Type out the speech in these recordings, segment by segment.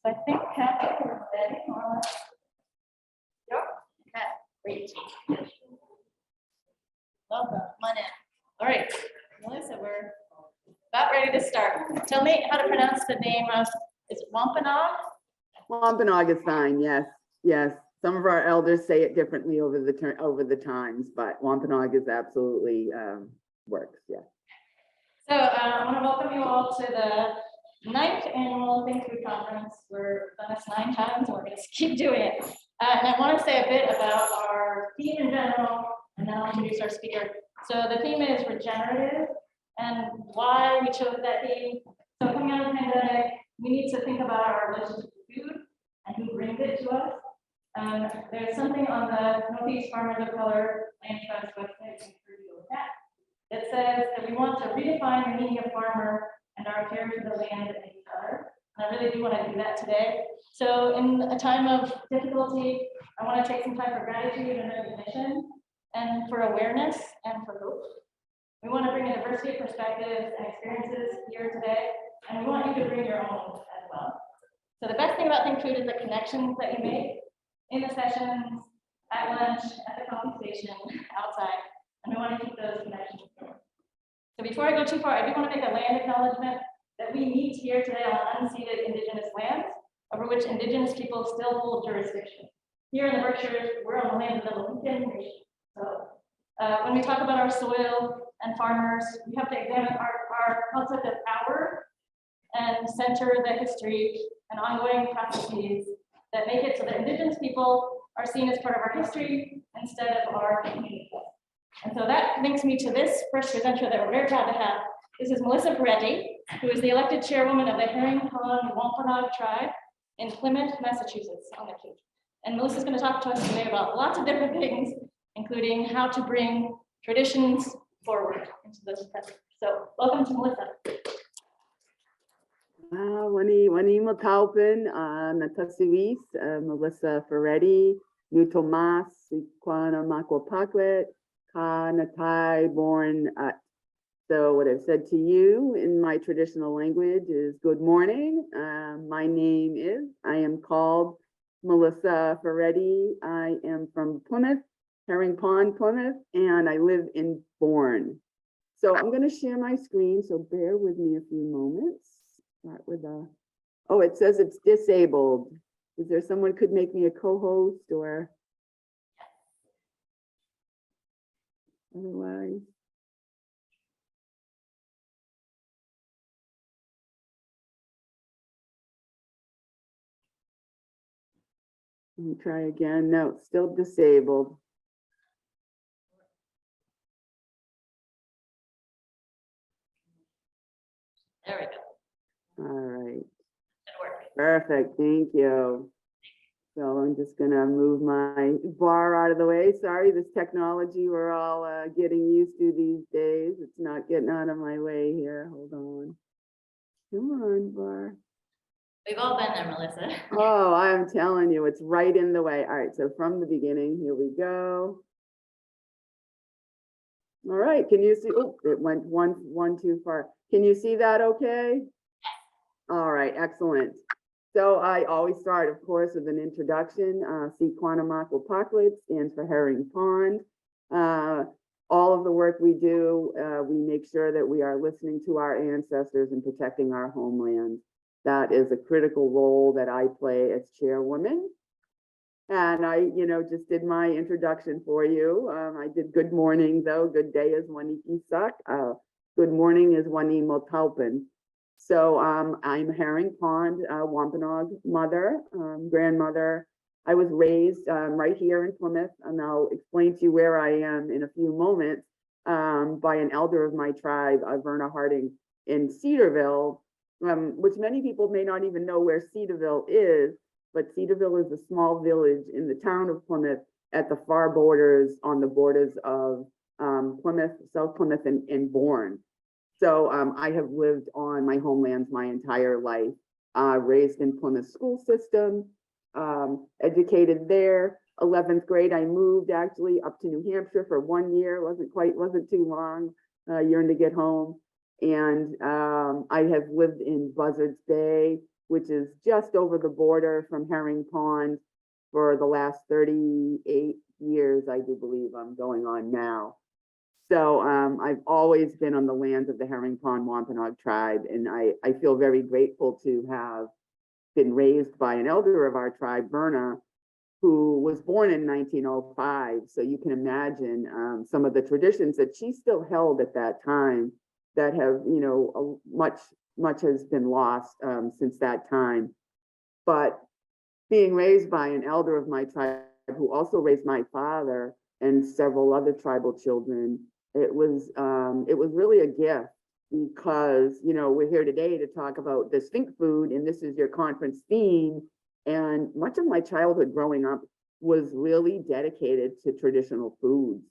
I think Kathy is ready. Yep. Okay, great. Welcome, come on in. All right, Melissa, we're about ready to start. Tell me how to pronounce the name of, is it wampanaug? Wampanaug is fine, yes, yes. Some of our elders say it differently over the times, but Wampanaug is absolutely works, yes. So I want to welcome you all to the 9th annual Think Food Conference. We've done this 9 times and we're going to keep doing it. And I want to say a bit about our theme in general, and then I'll introduce our speaker. So the theme is regenerative, and why we chose that theme. So coming out of the pandemic, we need to think about our relationship to food and who brings it to us. There's something on the Northeast Farmers of Color Land Trust website that says that we want to redefine the meaning of farmer and our care to the land and each other. And I really do want to do that today. So in a time of difficulty, I want to take some time for gratitude and recognition, and for awareness and for hope. We want to bring a diversity of perspectives and experiences here today, and we want you to bring your own as well. So the best thing about Think Food is the connections that you make in the sessions, at lunch, at the coffee station, outside, and we want to keep those connections going. So before I go too far, I do want to make a land acknowledgement that we meet here today on unceded Indigenous lands, over which Indigenous people still hold jurisdiction. Here in the Berkshires, we're on the land of the Mohican Nation. So when we talk about our soil and farmers, we have to examine our concept of power and center the history and ongoing processes that make it so that Indigenous people are seen as part of our history instead of our community. And so that links me to this first presenter that we're very proud to have. This is Melissa Peretti, who is the elected chairwoman of the Herring Pond Wampanaug tribe in Plymouth, Massachusetts on the Cape. And Melissa's going to talk to us today about lots of different things, including how to bring traditions forward into this present. So welcome to Melissa. Wani Matalpin, Natasiwis, Melissa Ferretti, New Tomas, Sikwana Makwapaklet, Ka Natai born at. So what I've said to you in my traditional language is good morning. My name is, I am called Melissa Ferretti. I am from Plymouth, Herring Pond, Plymouth, and I live in Bourne. So I'm going to share my screen, so bear with me a few moments. Start with oh, it says it's disabled. Is there someone could make me a co-host or otherwise? Let me try again. No, it's still disabled. There we go. All right. It'll work. Perfect. Thank you. So I'm just going to move my bar out of the way. Sorry, this technology we're all getting used to these days. It's not getting out of my way here. Hold on. Come on, bar. We've all been there, Melissa. Oh, I'm telling you, it's right in the way. All right, so from the beginning, here we go. All right, can you see? Oh, it went one too far. Can you see that okay? All right, excellent. So I always start, of course, with an introduction. Sequanamaquapaklit stands for Herring Pond. All of the work we do, we make sure that we are listening to our ancestors and protecting our homeland. That is a critical role that I play as chairwoman. And I, just did my introduction for you. I did good morning, though. Good day is Waniki Sak. Good morning is Wani Motalpin. So I'm Herring Pond, Wampanaug mother, grandmother. I was raised right here in Plymouth, and I'll explain to you where I am in a few moments, by an elder of my tribe, Verna Harding, in Cedarville, which many people may not even know where Cedarville is, but Cedarville is a small village in the town of Plymouth at the far borders, on the borders of Plymouth, South Plymouth, and Bourne. So I have lived on my homelands my entire life, raised in Plymouth school system, educated there. 11th grade, I moved actually up to New Hampshire for 1 year. Wasn't too long, a year to get home. And I have lived in Buzzards Bay, which is just over the border from Herring Pond, for the last 38 years, I do believe I'm going on now. So I've always been on the lands of the Herring Pond Wampanaug tribe, and I feel very grateful to have been raised by an elder of our tribe, Verna, who was born in 1905. So you can imagine some of the traditions that she still held at that time that have, you know, much has been lost since that time. But being raised by an elder of my tribe who also raised my father and several other tribal children, it was really a gift, because, you know, we're here today to talk about distinct food, and this is your conference theme. And much of my childhood growing up was really dedicated to traditional foods.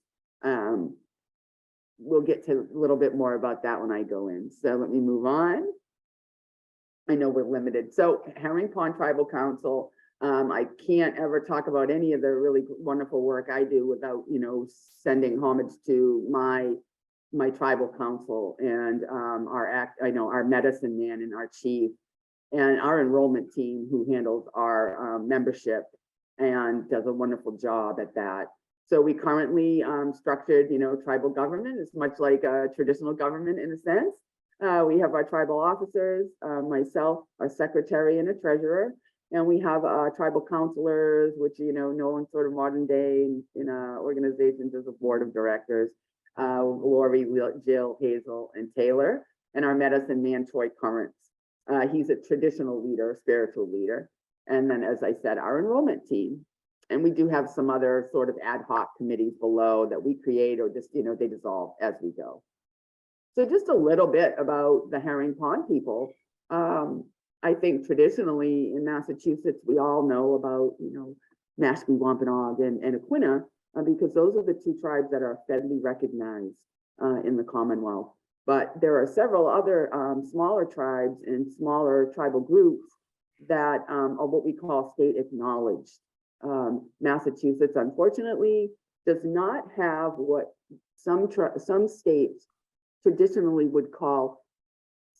We'll get to a little bit more about that when I go in. So let me move on. I know we're limited. So Herring Pond Tribal Council, I can't ever talk about any of the really wonderful work I do without, you know, sending homage to my tribal council and our medicine man and our chief and our enrollment team, who handles our membership and does a wonderful job at that. So we currently structured, you know, tribal government is much like a traditional government in a sense. We have our tribal officers, myself, our secretary and a treasurer, and we have tribal counselors, which, you know, known sort of modern day in organizations as a board of directors, Lori, Jill, Hazel, and Taylor, and our medicine man, Troy Currents. He's a traditional leader, a spiritual leader. And then, as I said, our enrollment team. And we do have some other sort of ad hoc committees below that we create, or just, you know, they dissolve as we go. So just a little bit about the Herring Pond people. I think traditionally in Massachusetts, we all know about, you know, Mashpee, Wampanoag, and Aquinnah, because those are the two tribes that are federally recognized in the Commonwealth. But there are several other smaller tribes and smaller tribal groups that are what we call state acknowledged. Massachusetts, unfortunately, does not have what some states traditionally would call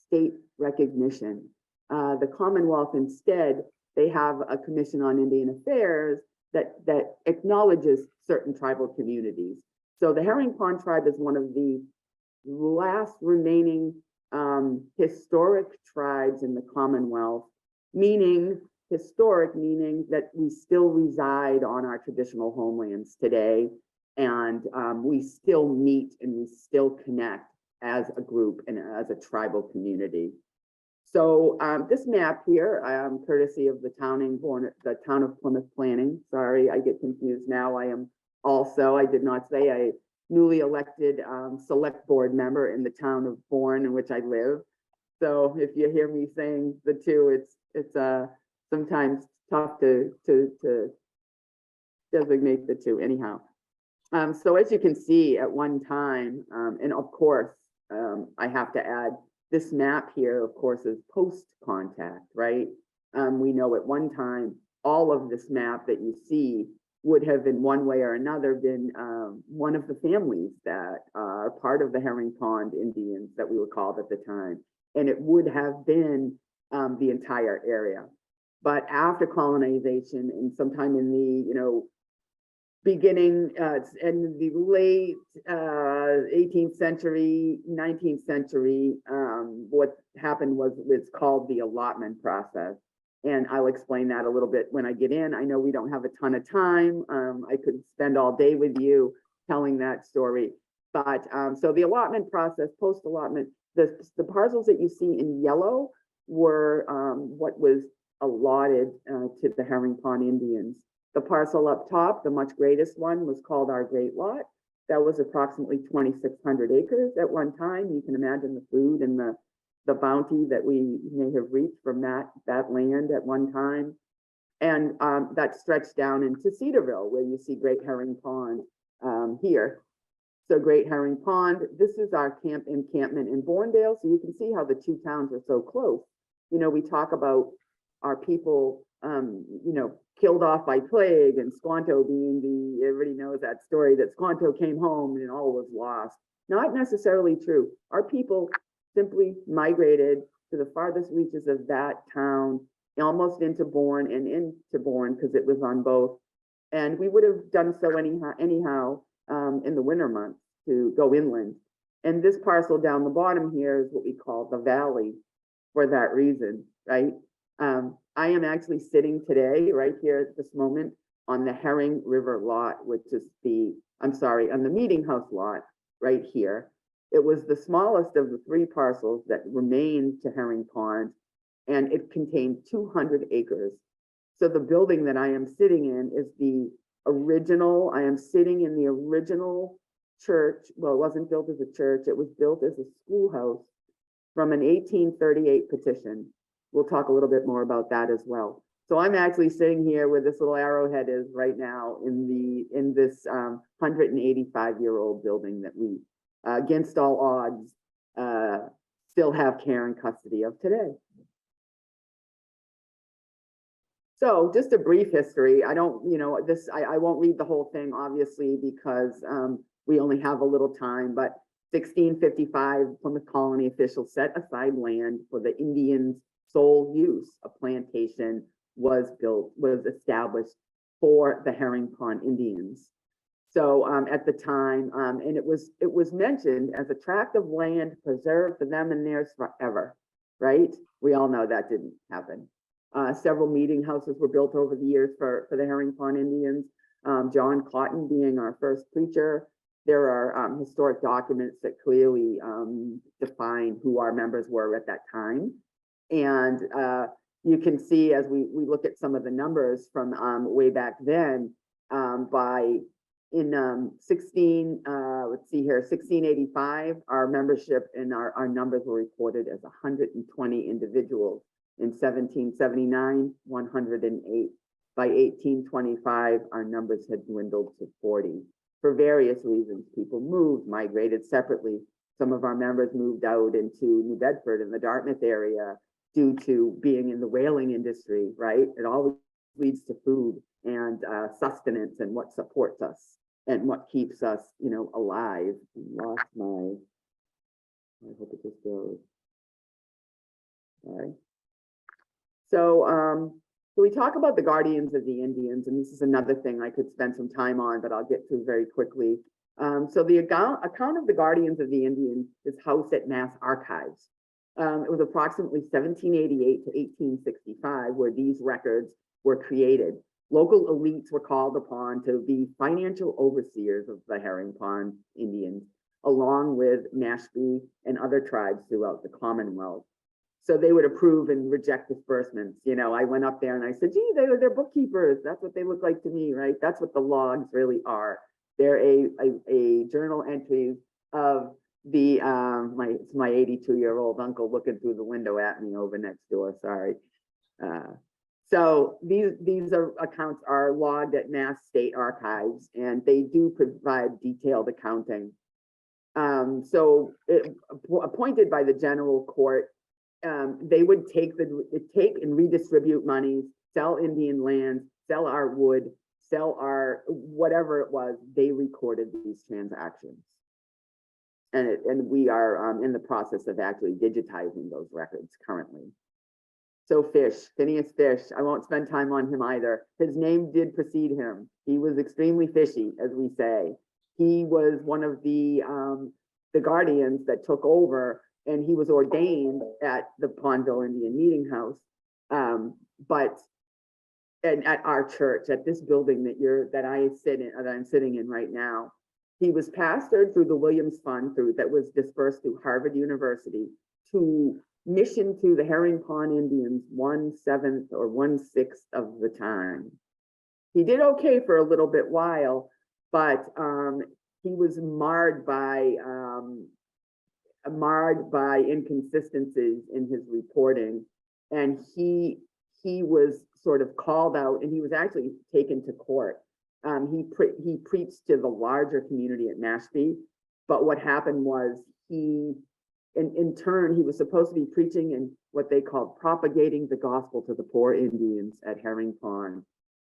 state recognition. The Commonwealth, instead, they have a Commission on Indian Affairs that acknowledges certain tribal communities. So the Herring Pond tribe is one of the last remaining historic tribes in the Commonwealth, meaning that we still reside on our traditional homelands today, and we still meet and we still connect as a group and as a tribal community. So this map here, courtesy of the town of Plymouth Planning. Sorry, I get confused now. I am also, I did not say, a newly elected select board member in the town of Bourne, in which I live. So if you hear me saying the two, it's sometimes tough to designate the two. Anyhow, so as you can see at one time, and of course, I have to add, this map here, of course, is post-contact, right? We know at one time, all of this map that you see would have in one way or another been one of the families that are part of the Herring Pond Indians that we were called at the time. And it would have been the entire area. But after colonization and sometime in the, you know, beginning in the late 18th century, 19th century, what happened was it's called the allotment process. And I'll explain that a little bit when I get in. I know we don't have a ton of time. I could spend all day with you telling that story. But so the allotment process, post-allotment, the parcels that you see in yellow were what was allotted to the Herring Pond Indians. The parcel up top, the much greatest one, was called our Great Lot. That was approximately 2,600 acres at one time. You can imagine the food and the bounty that we may have reached from that land at one time. And that stretched down into Cedarville, where you see Great Herring Pond here. So Great Herring Pond, this is our encampment in Bourndale. So you can see how the two towns are so close. You know, we talk about our people killed off by plague, and Squanto being everybody knows that story, that Squanto came home and all was lost. Not necessarily true. Our people simply migrated to the farthest reaches of that town, almost into Bourne and into Bourne, because it was on both. And we would have done so anyhow in the winter months to go inland. And this parcel down the bottom here is what we call the valley for that reason, right? I am actually sitting today, right here at this moment, on the Herring River lot, which is on the Meeting House lot right here. It was the smallest of the 3 parcels that remained to Herring Pond, and it contained 200 acres. So the building that I am sitting in is I am sitting in the original church. Well, it wasn't built as a church, it was built as a schoolhouse from an 1838 petition. We'll talk a little bit more about that as well. So I'm actually sitting here where this little arrowhead is right now in this 185-year-old building that we, against all odds, still have care and custody of today. So just a brief history. I don't, I won't read the whole thing, obviously, because we only have a little time, but 1655, Plymouth colony officials set aside land for the Indians' sole use. A plantation was established for the Herring Pond Indians. So at the time, and it was mentioned as a tract of land preserved for them and theirs forever, right? We all know that didn't happen. Several meeting houses were built over the years for the Herring Pond Indians. John Cotton being our first preacher. There are historic documents that clearly define who our members were at that time. And you can see as we look at some of the numbers from way back then, in 1685, our membership and our numbers were reported as 120 individuals. In 1779, 108. By 1825, our numbers had dwindled to 40. For various reasons, people moved, migrated separately. Some of our members moved out into New Bedford in the Dartmouth area due to being in the whaling industry, right? It always leads to food and sustenance and what supports us and what keeps us, alive. I hope it just goes. All right. So we talk about the guardians of the Indians, and this is another thing I could spend some time on, but I'll get through very quickly. So the account of the guardians of the Indians is housed at Mass Archives. It was approximately 1788 to 1865 where these records were created. Local elites were called upon to be financial overseers of the Herring Pond Indians, along with Mashpee and other tribes throughout the Commonwealth. So they would approve and reject disbursements. I went up there and I said, gee, they're bookkeepers. That's what they look like to me, right? That's what the logs really are. They're a journal entries of the, it's my 82-year-old uncle looking through the window at me over next door, sorry. So these accounts are logged at Mass State Archives, and they do provide detailed accounting. Appointed by the general court, they would take and redistribute monies, sell Indian lands, sell our wood, sell our whatever it was. They recorded these transactions, and we are in the process of actually digitizing those records currently. So Phineas Fish, I won't spend time on him either. His name did precede him. He was extremely fishy, as we say. He was one of the guardians that took over, and he was ordained at the Pondville Indian Meeting House, and at our church, at this building that I'm sitting in right now. He was pastored through the Williams Fund that was dispersed through Harvard University to mission to the Herring Pond Indians 1/7 or 1/6 of the time. He did okay for a little bit while, but he was marred by inconsistencies in his reporting, and he was sort of called out, and he was actually taken to court. He preached to the larger community at Mashpee, but what happened was he in turn, he was supposed to be preaching and what they called propagating the gospel to the poor Indians at Herring Pond.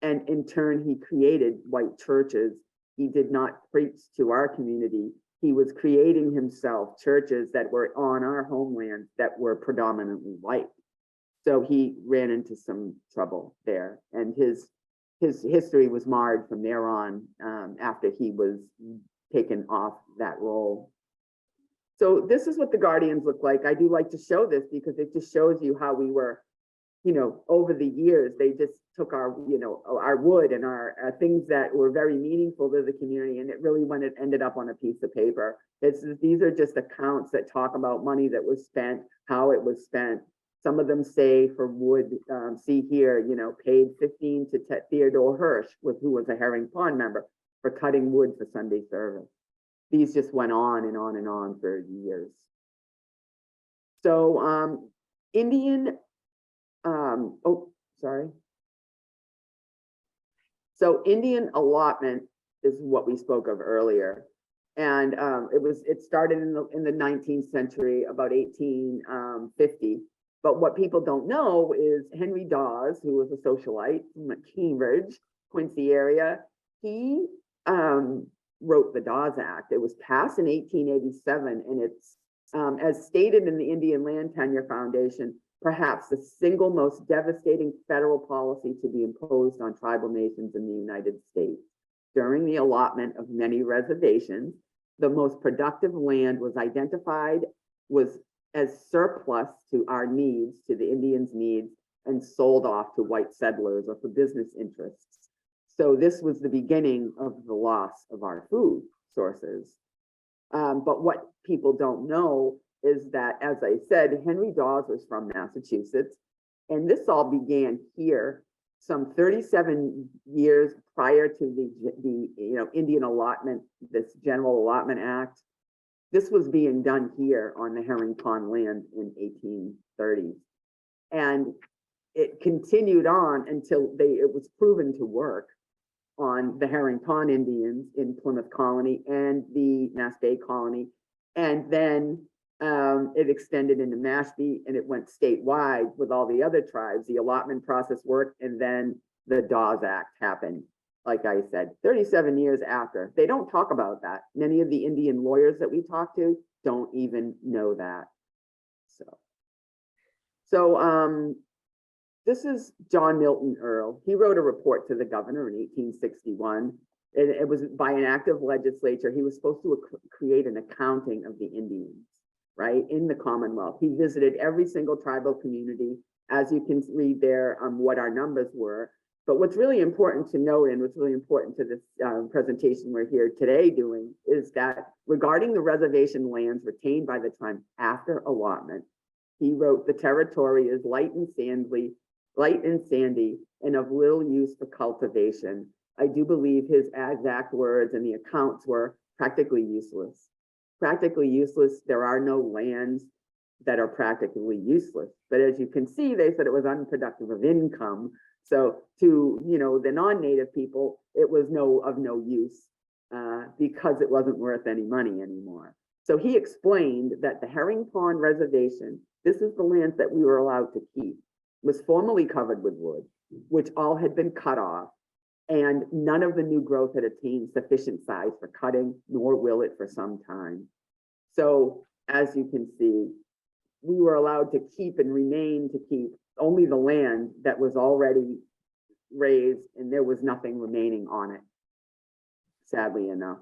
And in turn, he created white churches. He did not preach to our community. He was creating himself churches that were on our homeland that were predominantly white. So he ran into some trouble there, and his history was marred from there on after he was taken off that role. So this is what the Guardians look like. I do like to show this because it just shows you how we were, over the years, they just took our, our wood and our things that were very meaningful to the community, and it really when it ended up on a piece of paper. These are just accounts that talk about money that was spent, how it was spent. Some of them say for wood, see here, paid 15 to Theodore Hirsch, who was a Herring Pond member, for cutting wood for Sunday service. These just went on and on and on for years. So Indian, So Indian allotment is what we spoke of earlier. And it started in the 19th century, about 1850. But what people don't know is Henry Dawes, who was a socialite from Cambridge, Quincy area, he wrote the Dawes Act. It was passed in 1887, and it's, as stated in the Indian Land Tenure Foundation, perhaps the single most devastating federal policy to be imposed on tribal nations in the United States. During the allotment of many reservations, the most productive land was identified as surplus to our needs, to the Indians' needs, and sold off to white settlers or for business interests. So this was the beginning of the loss of our food sources. But what people don't know is that, as I said, Henry Dawes was from Massachusetts, and this all began here some 37 years prior to the Indian allotment, this General Allotment Act. This was being done here on the Herring Pond land in 1830s. And it continued on until it was proven to work on the Herring Pond Indians in Plymouth Colony and the Mass Bay Colony. And then it extended into Mashpee, and it went statewide with all the other tribes. The allotment process worked, and then the Dawes Act happened. Like I said, 37 years after. They don't talk about that. Many of the Indian lawyers that we talk to don't even know that. So this is John Milton Earl. He wrote a report to the governor in 1861. It was by an act of legislature. He was supposed to create an accounting of the Indians, right, in the Commonwealth. He visited every single tribal community, as you can read there, what our numbers were. But what's really important to note, and what's really important to this presentation we're here today doing, is that regarding the reservation lands retained by the tribe after allotment, he wrote, the territory is light and sandy, and of little use for cultivation. I do believe his exact words and the accounts were practically useless. Practically useless. There are no lands that are practically useless. But as you can see, they said it was unproductive of income. So to the non-native people, it was of no use because it wasn't worth any money anymore. So he explained that the Herring Pond Reservation, this is the lands that we were allowed to keep, was formerly covered with wood, which all had been cut off, and none of the new growth had attained sufficient size for cutting, nor will it for some time. So as you can see, we were allowed to keep and remain to keep only the land that was already raised, and there was nothing remaining on it, sadly enough.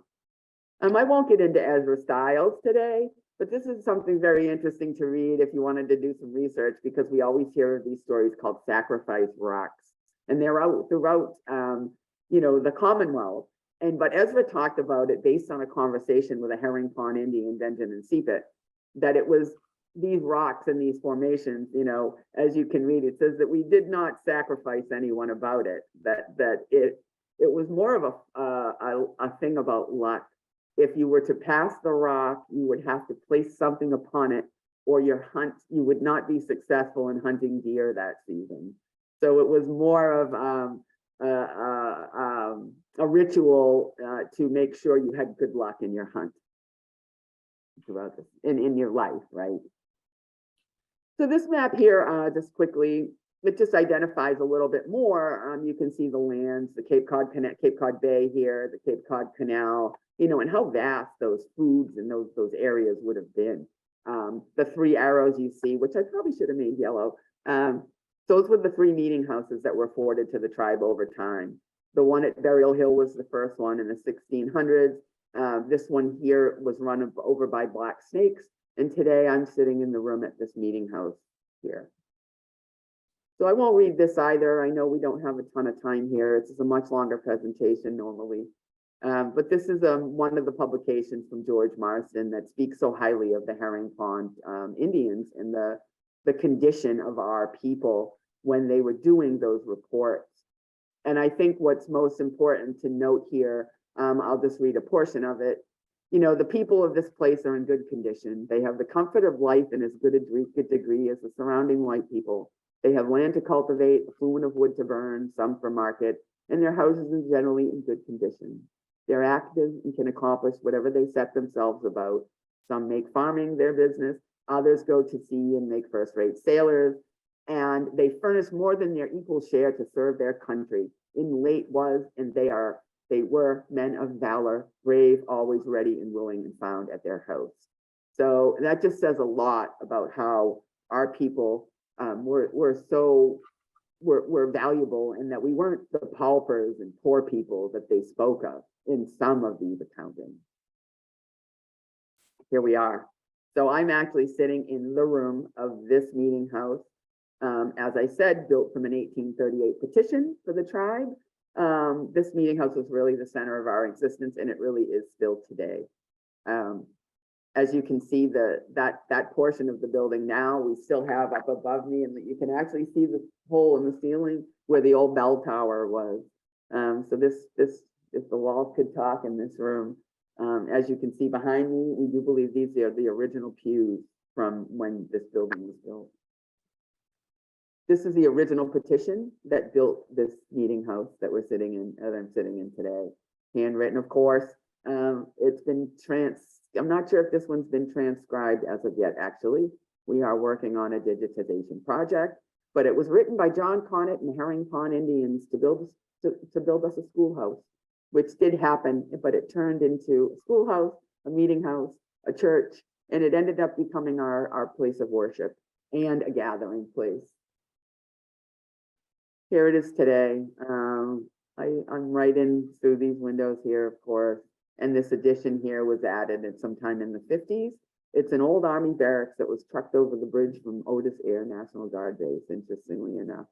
I won't get into Ezra Stiles today, but this is something very interesting to read if you wanted to do some research, because we always hear of these stories called sacrifice rocks, and they're out throughout the Commonwealth. But Ezra talked about it based on a conversation with a Herring Pond Indian, Benjamin Sepet, that it was these rocks and these formations, as you can read, it says that we did not sacrifice anyone about it, that it was more of a thing about luck. If you were to pass the rock, you would have to place something upon it, or you would not be successful in hunting deer that season. So it was more of a ritual to make sure you had good luck in your hunt. throughout this, in your life, right? So this map here, just quickly, it just identifies a little bit more. You can see the lands, the Cape Cod Bay here, the Cape Cod Canal, and how vast those foods and those areas would have been. The three arrows you see, which I probably should have made yellow, those were the three meeting houses that were afforded to the tribe over time. The one at Burial Hill was the first one in the 1600s. This one here was run over by black snakes. And today I'm sitting in the room at this meeting house here. So I won't read this either. I know we don't have a ton of time here. It's a much longer presentation normally. But this is one of the publications from George Marston that speaks so highly of the Herring Pond Indians and the condition of our people when they were doing those reports. And I think what's most important to note here, I'll just read a portion of it. The people of this place are in good condition. They have the comfort of life in as good a degree as the surrounding white people. They have land to cultivate, a flume of wood to burn, some for market, and their houses are generally in good condition. They're active and can accomplish whatever they set themselves about. Some make farming their business, others go to sea and make first-rate sailors, and they furnish more than their equal share to serve their country. In late was, and they were men of valor, brave, always ready and willing and found at their house. So that just says a lot about how our people were valuable, and that we weren't the paupers and poor people that they spoke of in some of these accountings. Here we are. So I'm actually sitting in the room of this meeting house. As I said, built from an 1838 petition for the tribe. This meeting house was really the center of our existence, and it really is still today. As you can see, that portion of the building now, we still have up above me, and you can actually see the hole in the ceiling where the old bell tower was. So this, if the walls could talk in this room, as you can see behind me, we do believe these are the original pews from when this building was built. This is the original petition that built this meeting house that we're sitting in, that I'm sitting in today. Handwritten, of course. It's been I'm not sure if this one's been transcribed as of yet, actually. We are working on a digitization project, but it was written by John Connett and Herring Pond Indians to build us a schoolhouse, which did happen, but it turned into a schoolhouse, a meeting house, a church, and it ended up becoming our place of worship and a gathering place. Here it is today. I'm right in through these windows here, of course, and this addition here was added at sometime in the 50s. It's an old Army barracks that was trucked over the bridge from Otis Air National Guard Base, interestingly enough.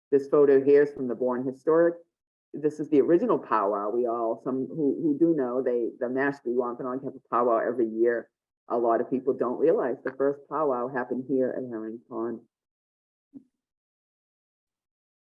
This photo here is from the Bourne Historic. This is the original powwow. Some who do know, the Mashpee Wampanaug have a powwow every year. A lot of people don't realize the first powwow happened here at Herring Pond.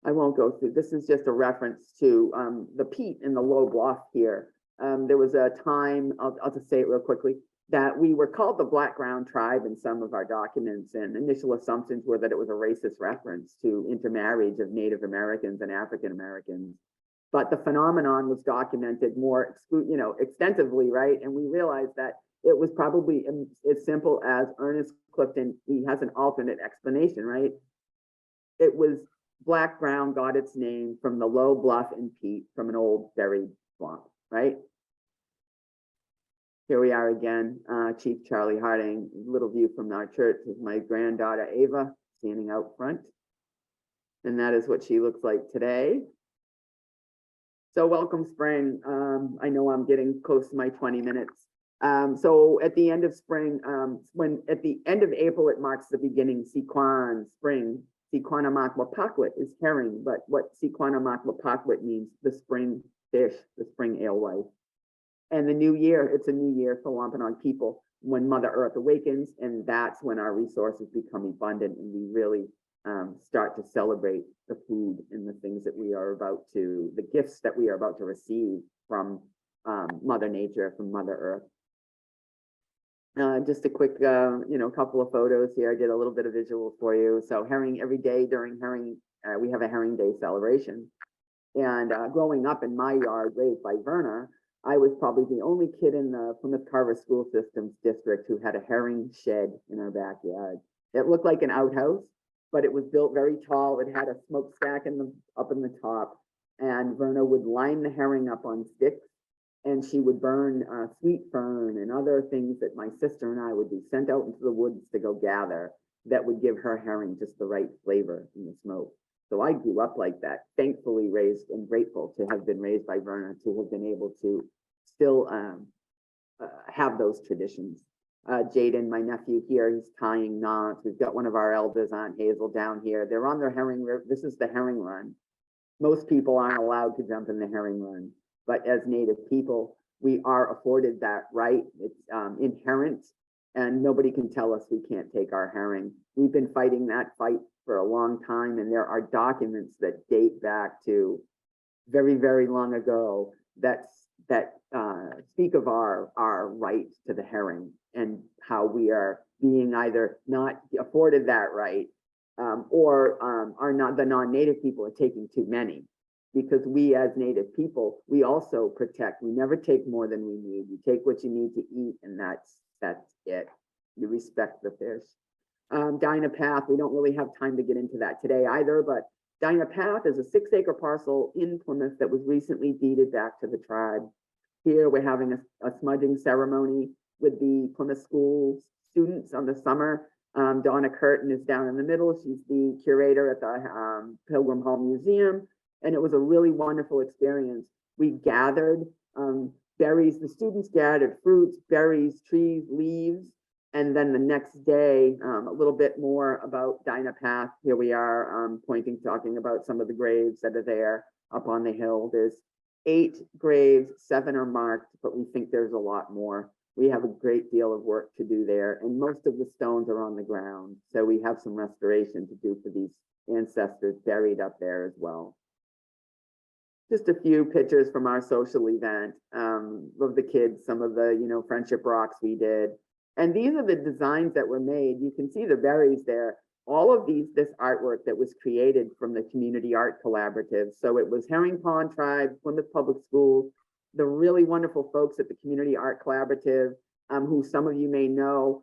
I won't go through, this is just a reference to the peat in the low bluff here. There was a time, I'll just say it real quickly, that we were called the Black Ground Tribe in some of our documents, and initial assumptions were that it was a racist reference to intermarriage of Native Americans and African Americans. But the phenomenon was documented more extensively, right? And we realized that it was probably as simple as Ernest Clifton, he has an alternate explanation, right? It was Black Ground got its name from the low bluff and peat from an old buried swamp, right? Here we are again, Chief Charlie Harding, little view from our church with my granddaughter Ava standing out front. And that is what she looks like today. So welcome spring. I know I'm getting close to my 20 minutes. So at the end of spring, at the end of April, it marks the beginning, Sequan, spring. Sequanamakwapakwit is herring, but what Sequanamakwapakwit means, the spring fish, the spring alewife. And the new year, it's a new year for Wampanoag people when Mother Earth awakens, and that's when our resources become abundant and we really start to celebrate the food and the things that we are about to, the gifts that we are about to receive from Mother Nature, from Mother Earth. Just a quick, couple of photos here. I did a little bit of visual for you. So herring, every day during herring, we have a herring day celebration. And growing up in my yard, raised by Verna, I was probably the only kid in the Plymouth Carver School Systems district who had a herring shed in our backyard. It looked like an outhouse, but it was built very tall. It had a smokestack up in the top, and Verna would line the herring up on sticks, and she would burn sweet fern and other things that my sister and I would be sent out into the woods to go gather that would give her herring just the right flavor in the smoke. So I grew up like that, thankfully raised and grateful to have been raised by Verna, to have been able to still have those traditions. Jaden, my nephew here, he's tying knots. We've got one of our elders, Aunt Hazel, down here. They're on their herring. This is the herring run. Most people aren't allowed to jump in the herring run, but as Native people, we are afforded that right. It's inherent, and nobody can tell us we can't take our herring. We've been fighting that fight for a long time, and there are documents that date back to very, very long ago that speak of our right to the herring and how we are being either not afforded that right, or are not, the non-native people are taking too many, because we as native people, we also protect. We never take more than we need. You take what you need to eat, and that's it. You respect the fish. Dynapath, we don't really have time to get into that today either, but Dynapath is a 6-acre parcel in Plymouth that was recently deeded back to the tribe. Here we're having a smudging ceremony with the Plymouth School students on the summer. Donna Curtin is down in the middle. She's the curator at the Pilgrim Hall Museum, and it was a really wonderful experience. We gathered berries, the students gathered fruits, berries, trees, leaves, and then the next day, a little bit more about Dynapath. Here we are talking about some of the graves that are there up on the hill. There's 8 graves, 7 are marked, but we think there's a lot more. We have a great deal of work to do there, and most of the stones are on the ground. So we have some restoration to do for these ancestors buried up there as well. Just a few pictures from our social event of the kids, some of the, friendship rocks we did. And these are the designs that were made. You can see the berries there. All of this artwork that was created from the Community Art Collaborative. So it was Herring Pond Tribe, Plymouth Public Schools, the really wonderful folks at the Community Art Collaborative, who some of you may know,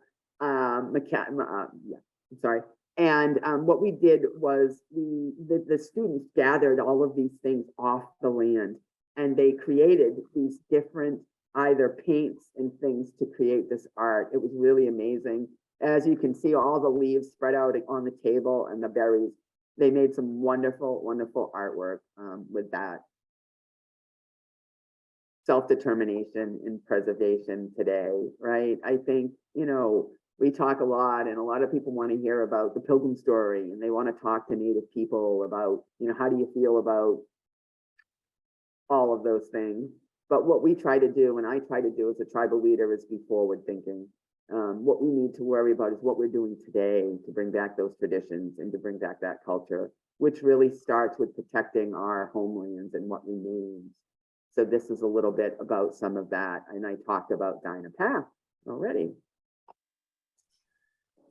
And what we did was the students gathered all of these things off the land, and they created these different either paints and things to create this art. It was really amazing. As you can see, all the leaves spread out on the table and the berries. They made some wonderful, wonderful artwork with that. Self-determination and preservation today, right? I think, we talk a lot, and a lot of people want to hear about the Pilgrim story, and they want to talk to Native people about, how do you feel about all of those things? But what we try to do, and I try to do as a tribal leader, is be forward thinking. What we need to worry about is what we're doing today to bring back those traditions and to bring back that culture, which really starts with protecting our homelands and what remains. So this is a little bit about some of that, and I talked about Dynapath already.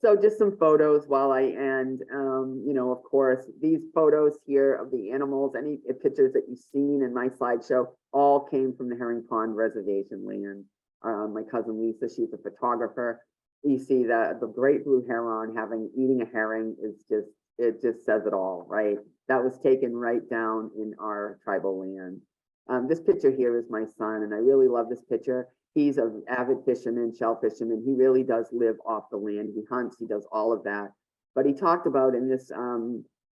So just some photos while I end. Of course, these photos here of the animals, any pictures that you've seen in my slideshow, all came from the Herring Pond Reservation land. My cousin Lisa, she's a photographer. You see the great blue heron eating a herring it just says it all, right? That was taken right down in our tribal land. This picture here is my son, and I really love this picture. He's an avid fisherman, shell fisherman. He really does live off the land. He hunts, he does all of that. But he talked about in this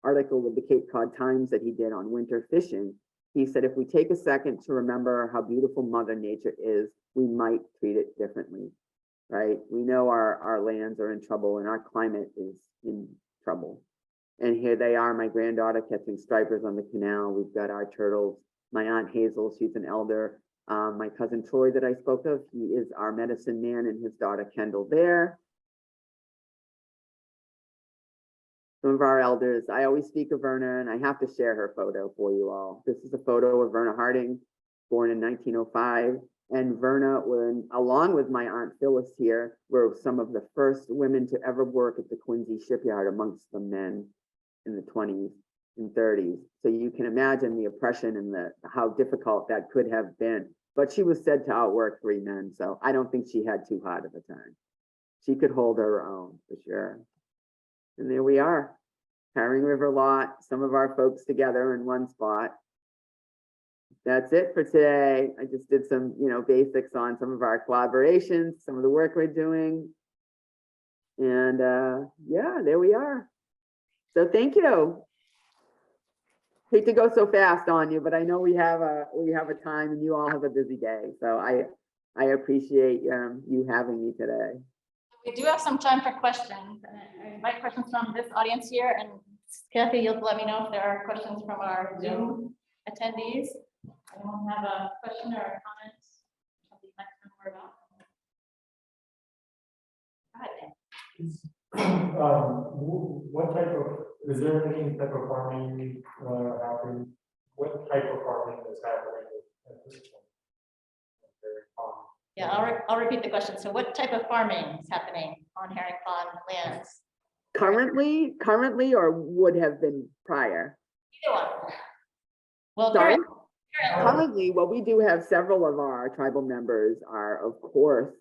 article with the Cape Cod Times that he did on winter fishing, he said, if we take a second to remember how beautiful Mother Nature is, we might treat it differently, right? We know our lands are in trouble and our climate is in trouble. And here they are, my granddaughter catching stripers on the canal. We've got our turtles. My Aunt Hazel, she's an elder. My cousin Troy that I spoke of, he is our medicine man, and his daughter Kendall there. Some of our elders, I always speak of Verna, and I have to share her photo for you all. This is a photo of Verna Harding, born in 1905. And Verna, along with my Aunt Phyllis here, were some of the first women to ever work at the Quincy shipyard amongst the men in the 20s and 30s. So you can imagine the oppression and how difficult that could have been. but she was said to outwork 3 men, so I don't think she had too hard of a time. She could hold her own for sure. And there we are, Herring River Lot, some of our folks together in one spot. That's it for today. I just did some, basics on some of our collaborations, some of the work we're doing. And yeah, there we are. So thank you. Hate to go so fast on you, but I know we have a time and you all have a busy day. So I appreciate you having me today. We do have some time for questions. I invite questions from this audience here, and Kathy, you'll let me know if there are questions from our Zoom attendees. Anyone have a question or a comment? Something you'd like to know more about? Go ahead, Dan. What type of, is there any type of farming happening? What type of farming is happening at this point? Yeah, I'll repeat the question. So what type of farming is happening on Herring Pond lands? Currently, or would have been prior? Either one. Well, Sorry? currently. Currently, well, we do have several of our tribal members are, of course,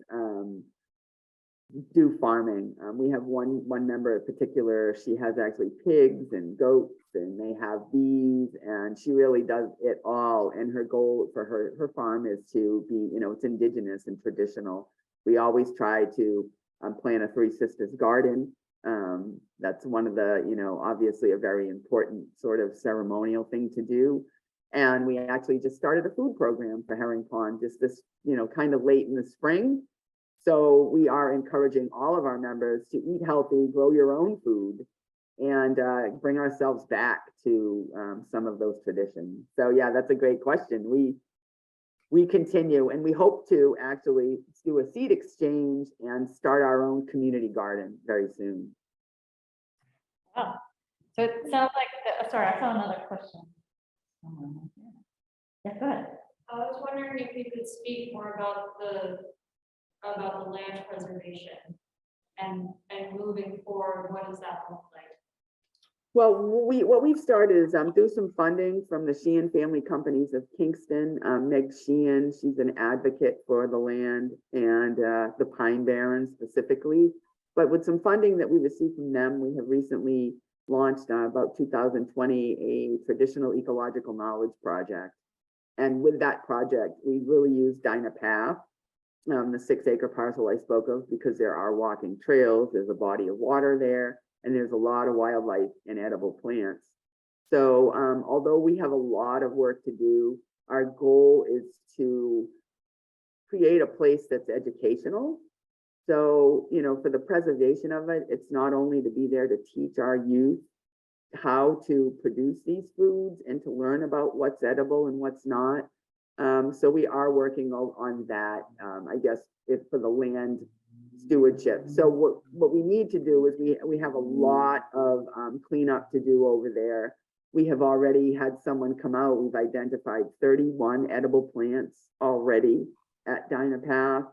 do farming. We have one member in particular, she has actually pigs and goats, and they have bees, and she really does it all. And her goal for her farm is to be, it's indigenous and traditional. We always try to plant a Three Sisters garden. That's one of the, obviously a very important sort of ceremonial thing to do. And we actually just started a food program for Herring Pond just this, kind of late in the spring. So we are encouraging all of our members to eat healthy, grow your own food, and bring ourselves back to some of those traditions. So yeah, that's a great question. We continue, and we hope to actually do a seed exchange and start our own community garden very soon. Oh, so it sounds like, sorry, I saw another question. Yeah, go ahead. I was wondering if you could speak more about the land preservation and moving forward. What does that look like? Well, what we've started is through some funding from the Sheehan Family Companies of Kingston. Meg Sheehan, she's an advocate for the land and the Pine Barrens specifically. But with some funding that we received from them, we have recently launched about 2020 a traditional ecological knowledge project. And with that project, we really used Dynapath, the 6-acre parcel I spoke of, because there are walking trails, there's a body of water there, and there's a lot of wildlife and edible plants. So although we have a lot of work to do, our goal is to create a place that's educational. So, for the preservation of it, it's not only to be there to teach our youth how to produce these foods and to learn about what's edible and what's not. So we are working on that, I guess, if for the land stewardship. So what we need to do is we have a lot of cleanup to do over there. We have already had someone come out. We've identified 31 edible plants already at Dynapath,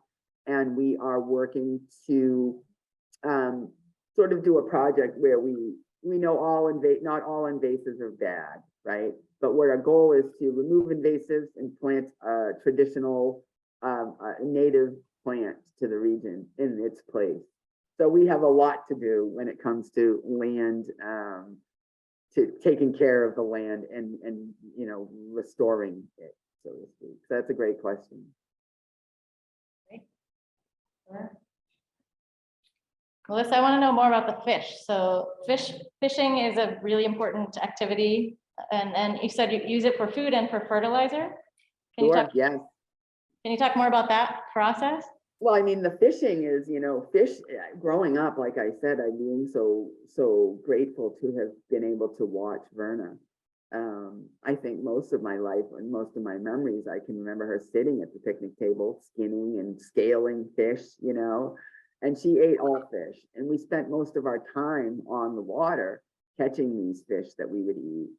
and we are working to sort of do a project where we know not all invasives are bad, right? But what our goal is to remove invasives and plant traditional native plants to the region in its place. So we have a lot to do when it comes to land, to taking care of the land and restoring it, so to speak. So that's a great question. Melissa, I want to know more about the fish. So fishing is a really important activity, and you said you use it for food and for fertilizer. Sure, yes. Can you talk more about that process? Well, I mean, the fishing is, fish growing up, like I said, I'm being so grateful to have been able to watch Verna. I think most of my life and most of my memories, I can remember her sitting at the picnic table, skinning and scaling fish, and she ate all fish. And we spent most of our time on the water catching these fish that we would eat.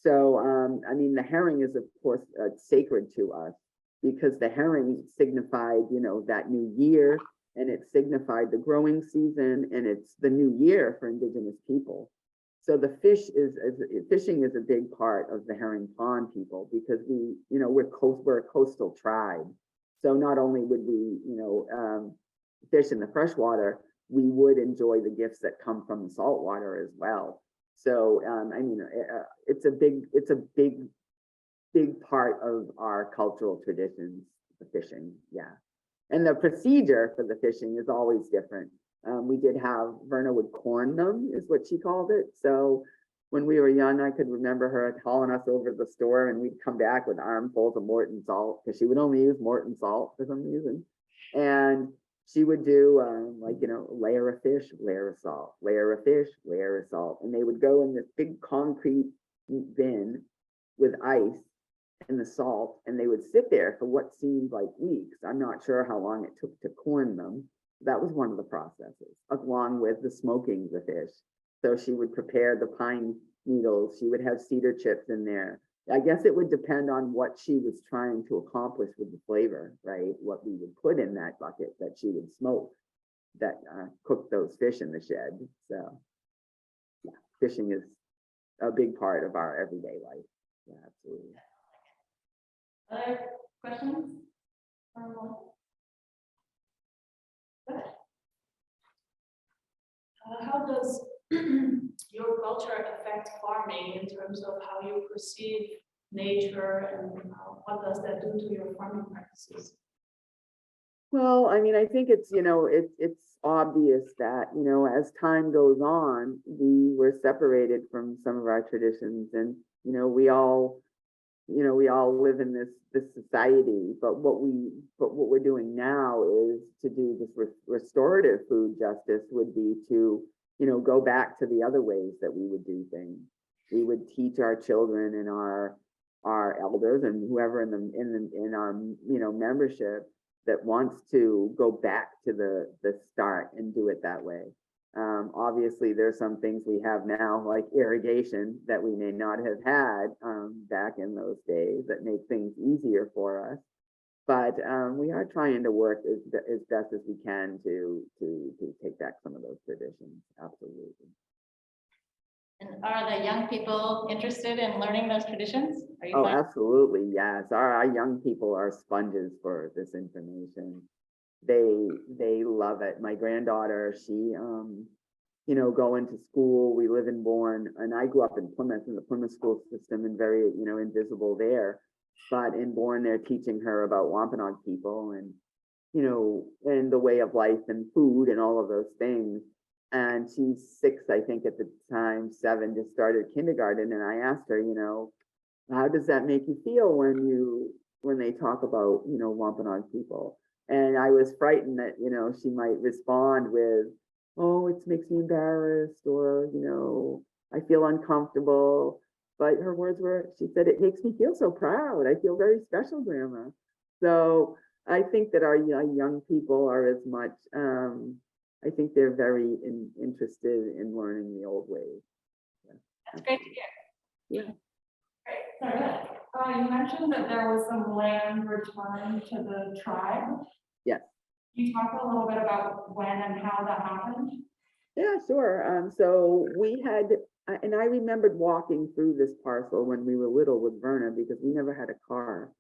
So, I mean, the herring is, of course, sacred to us, because the herring signified, that new year, and it signified the growing season, and it's the new year for Indigenous people. So the fishing is a big part of the herring pond people because we're a coastal tribe. So not only would we, fish in the freshwater, we would enjoy the gifts that come from the saltwater as well. So, it's a big part of our cultural traditions, the fishing, yeah. And the procedure for the fishing is always different. We did have, Verna would corn them, is what she called it. So when we were young, I could remember her hauling us over to the store and we'd come back with armfuls of Morton salt because she would only use Morton salt for some reason. And she would do layer of fish, layer of salt, layer of fish, layer of salt. And they would go in this big concrete bin with ice and the salt, and they would sit there for what seemed like weeks. I'm not sure how long it took to corn them. That was one of the processes, along with the smoking the fish. So she would prepare the pine needles. She would have cedar chips in there. I guess it would depend on what she was trying to accomplish with the flavor, right? What we would put in that bucket that she would smoke that cooked those fish in the shed. So yeah, fishing is a big part of our everyday life. Yeah, absolutely. Other questions? How does your culture affect farming in terms of how you perceive nature, and what does that do to your farming practices? Well, I think it's, it's obvious that, as time goes on, we were separated from some of our traditions and, we all live in this society, but what we're doing now is to do this restorative food justice would be to, go back to the other ways that we would do things. We would teach our children and our elders and whoever in our, membership that wants to go back to the start and do it that way. Obviously, there's some things we have now, like irrigation, that we may not have had back in those days that make things easier for us. But we are trying to work as best as we can to take back some of those traditions. Absolutely. And are the young people interested in learning those traditions? Are you Oh, finding- absolutely, yes. Our young people are sponges for this information. They love it. My granddaughter, she going to school. We live in Bourne, and I grew up in Plymouth, in the Plymouth school system, and very invisible there. But in Bourne, they're teaching her about Wampanaug people and and the way of life and food and all of those things. And she's 6, I think at the time, 7, just started kindergarten. And I asked her, how does that make you feel when they talk about Wampanaug people? And I was frightened that she might respond with, oh, it makes me embarrassed, or I feel uncomfortable. But her words were, she said, it makes me feel so proud. I feel very special, Grandma. So I think that our young people are as much, I think they're very interested in learning the old ways. That's great to hear. Yeah. Great. Sorry, go ahead. You mentioned that there was some land returned to the tribe. Yes. Can you talk a little bit about when and how that happened? Yeah, sure. So we had, and I remembered walking through this parcel when we were little with Verna because we never had a car.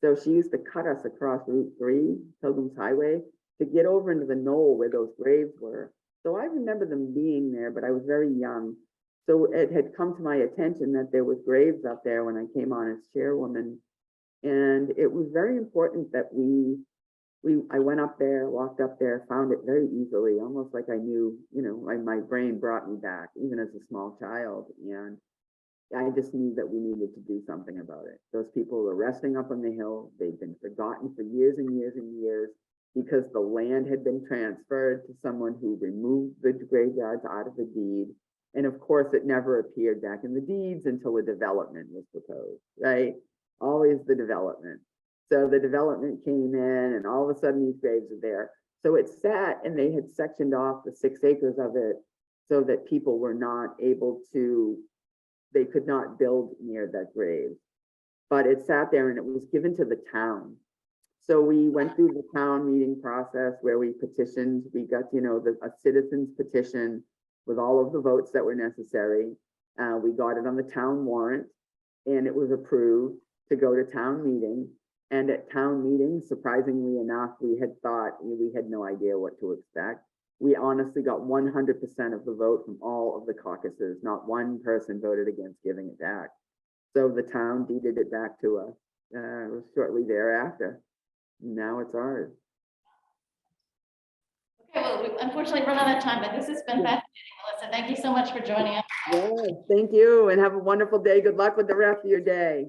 So she used to cut us across Route 3, Pilgrim's Highway, to get over into the knoll where those graves were. So I remember them being there, but I was very young. So it had come to my attention that there was graves up there when I came on as chairwoman. And it was very important that I went up there, walked up there, found it very easily, almost like I knew, my brain brought me back, even as a small child. And I just knew that we needed to do something about it. Those people were resting up on the hill. They'd been forgotten for years and years and years because the land had been transferred to someone who removed the graveyards out of the deed. And of course, it never appeared back in the deeds until a development was proposed, right? Always the development. So the development came in and all of a sudden these graves are there. So it sat and they had sectioned off the 6 acres of it so that people were not able to, they could not build near that grave. But it sat there and it was given to the town. So we went through the town meeting process where we petitioned, we got, a citizen's petition with all of the votes that were necessary. We got it on the town warrant, and it was approved to go to town meeting. And at town meeting, surprisingly enough, we had no idea what to expect. We honestly got 100% of the vote from all of the caucuses. Not one person voted against giving it back. So the town deeded it back to us shortly thereafter. Now it's ours. Okay, well, we unfortunately run out of time, but this has been fascinating, Melissa. Thank you so much for joining us. Yeah, thank you, and have a wonderful day. Good luck with the rest of your day.